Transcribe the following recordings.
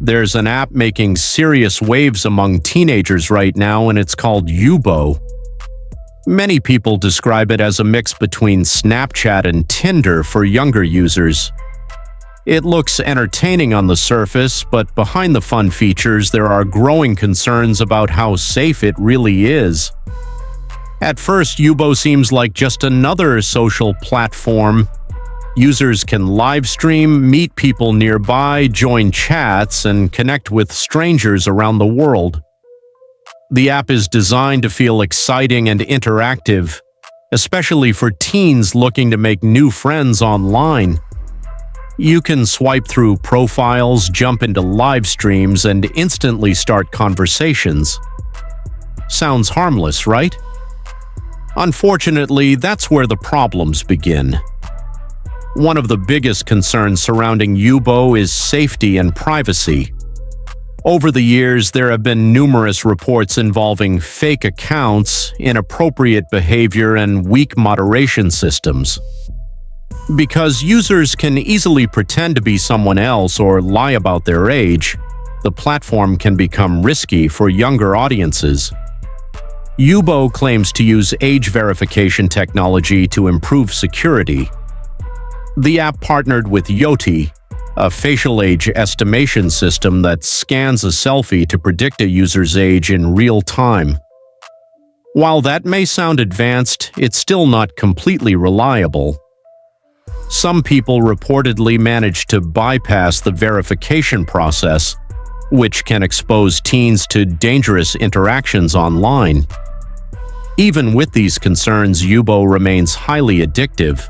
There's an app making serious waves among teenagers right now, and it's called Yubo. Many people describe it as a mix between Snapchat and Tinder for younger users. It looks entertaining on the surface, but behind the fun features, there are growing concerns about how safe it really is. At first, Yubo seems like just another social platform. Users can live stream, meet people nearby, join chats, and connect with strangers around the world. The app is designed to feel exciting and interactive, especially for teens looking to make new friends online. You can swipe through profiles, jump into live streams, and instantly start conversations. Sounds harmless, right? Unfortunately, that's where the problems begin. One of the biggest concerns surrounding Yubo is safety and privacy. Over the years, there have been numerous reports involving fake accounts, inappropriate behavior, and weak moderation systems. Because users can easily pretend to be someone else or lie about their age, the platform can become risky for younger audiences. Yubo claims to use age verification technology to improve security. The app partnered with Yoti, a facial age estimation system that scans a selfie to predict a user's age in real time. While that may sound advanced, it's still not completely reliable. Some people reportedly manage to bypass the verification process, which can expose teens to dangerous interactions online. Even with these concerns, Yubo remains highly addictive.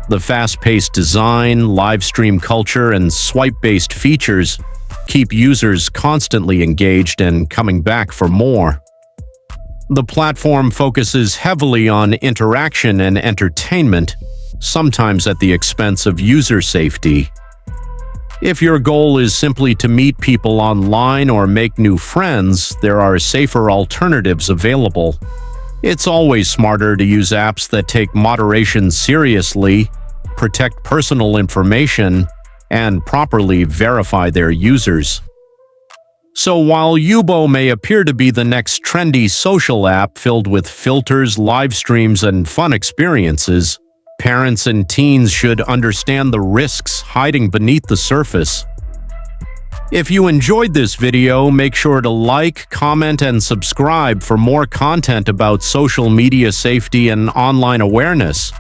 The fast-paced design, live stream culture, and swipe-based features keep users constantly engaged and coming back for more. The platform focuses heavily on interaction and entertainment, sometimes at the expense of user safety. If your goal is simply to meet people online or make new friends, there are safer alternatives available. It's always smarter to use apps that take moderation seriously, protect personal information, and properly verify their users. So while Yubo may appear to be the next trendy social app filled with filters, live streams, and fun experiences, parents and teens should understand the risks hiding beneath the surface. If you enjoyed this video, make sure to like, comment, and subscribe for more content about social media safety and online awareness.